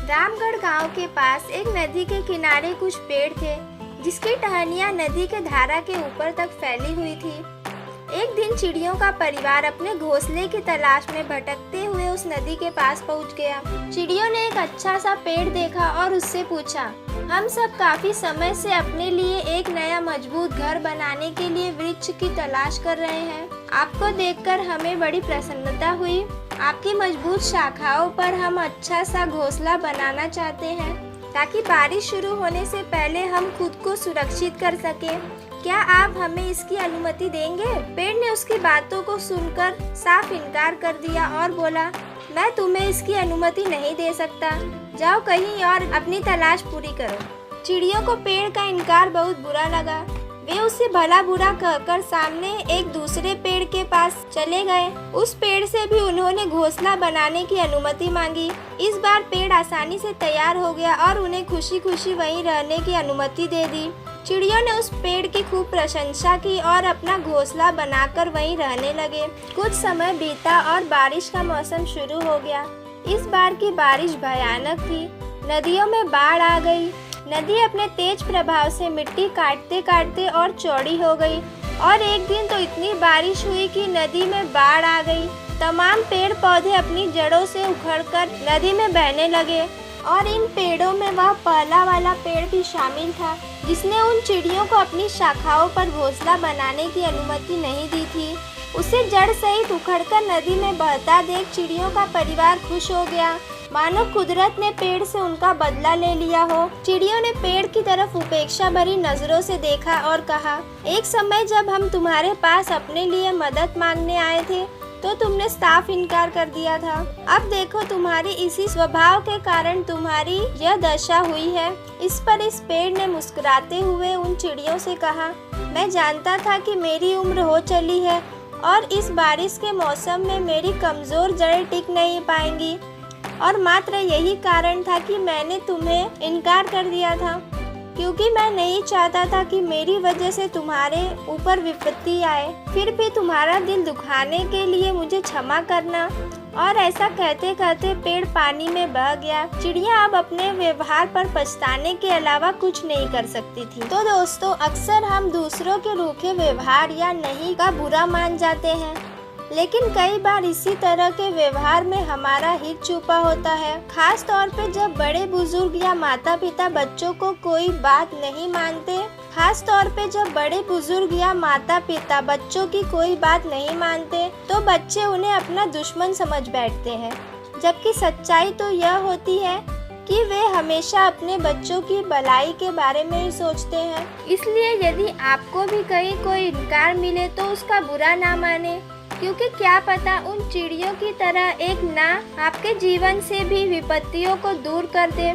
रामगढ़ गांव के पास एक नदी के किनारे कुछ पेड़ थे जिसकी टहनियाँ नदी के धारा के ऊपर तक फैली हुई थी। एक दिन चिड़ियों का परिवार अपने घोंसले की तलाश में भटकते हुए उस नदी के पास पहुंच गया। चिड़ियों ने एक अच्छा सा पेड़ देखा और उससे पूछा, हम सब काफी समय से अपने लिए एक नया मजबूत घर बनाने के लिए वृक्ष की तलाश कर रहे हैं। आपको देखकर हमें बड़ी प्रसन्नता हुई। आपकी मजबूत शाखाओं पर हम अच्छा सा घोंसला बनाना चाहते हैं ताकि बारिश शुरू होने से पहले हम खुद को सुरक्षित कर सके। क्या आप हमें इसकी अनुमति देंगे? पेड़ ने उसकी बातों को सुनकर साफ इनकार कर दिया और बोला, मैं तुम्हें इसकी अनुमति नहीं दे सकता। जाओ कहीं और अपनी तलाश पूरी करो। चिड़ियों को पेड़ का इनकार बहुत बुरा लगा। वे उसे भला बुरा कहकर सामने एक दूसरे पेड़ के पास चले गए। उस पेड़ से भी उन्होंने घोंसला बनाने की अनुमति मांगी। इस बार पेड़ आसानी से तैयार हो गया और उन्हें खुशी खुशी वहीं रहने की अनुमति दे दी। चिड़ियों ने उस पेड़ की खूब प्रशंसा की और अपना घोंसला बनाकर वहीं रहने लगे। कुछ समय बीता और बारिश का मौसम शुरू हो गया। इस बार की बारिश भयानक थी। नदियों में बाढ़ आ गई। नदी अपने तेज प्रभाव से मिट्टी काटते काटते और चौड़ी हो गई और एक दिन तो इतनी बारिश हुई कि नदी में बाढ़ आ गई। तमाम पेड़ पौधे अपनी जड़ों से उखड़कर नदी में बहने लगे और इन पेड़ों में वह पहला वाला पेड़ भी शामिल था जिसने उन चिड़ियों को अपनी शाखाओं पर घोंसला बनाने की अनुमति नहीं दी थी। उसे जड़ सहित उखड़कर नदी में बहता देख चिड़ियों का परिवार खुश हो गया, मानो कुदरत ने पेड़ से उनका बदला ले लिया हो। चिड़ियों ने पेड़ की तरफ उपेक्षा भरी नजरों से देखा और कहा, एक समय जब हम तुम्हारे पास अपने लिए मदद मांगने आए थे तो तुमने साफ इनकार कर दिया था। अब देखो तुम्हारी इसी स्वभाव के कारण तुम्हारी यह दशा हुई है। इस पर इस पेड़ ने मुस्कुराते हुए उन चिड़ियों से कहा, मैं जानता था कि मेरी उम्र हो चली है और इस बारिश के मौसम में मेरी कमजोर जड़ें टिक नहीं पाएंगी और मात्र यही कारण था कि मैंने तुम्हें इनकार कर दिया था, क्योंकि मैं नहीं चाहता था कि मेरी वजह से तुम्हारे ऊपर विपत्ति आए। फिर भी तुम्हारा दिल दुखाने के लिए मुझे क्षमा करना। और ऐसा कहते कहते पेड़ पानी में बह गया। चिड़िया अब अपने व्यवहार पर पछताने के अलावा कुछ नहीं कर सकती थी। तो दोस्तों, अक्सर हम दूसरों के रूखे व्यवहार या नहीं का बुरा मान जाते हैं, लेकिन कई बार इसी तरह के व्यवहार में हमारा हित छुपा होता है। खास तौर पे जब बड़े बुजुर्ग या माता पिता बच्चों को कोई बात नहीं मानते, खास तौर पे जब बड़े बुजुर्ग या माता पिता बच्चों की कोई बात नहीं मानते तो बच्चे उन्हें अपना दुश्मन समझ बैठते हैं। जबकि सच्चाई तो यह होती है कि वे हमेशा अपने बच्चों की भलाई के बारे में ही सोचते हैं। इसलिए यदि आपको भी कहीं कोई इनकार मिले तो उसका बुरा ना माने, क्योंकि क्या पता उन चिड़ियों की तरह एक ना आपके जीवन से भी विपत्तियों को दूर कर दे।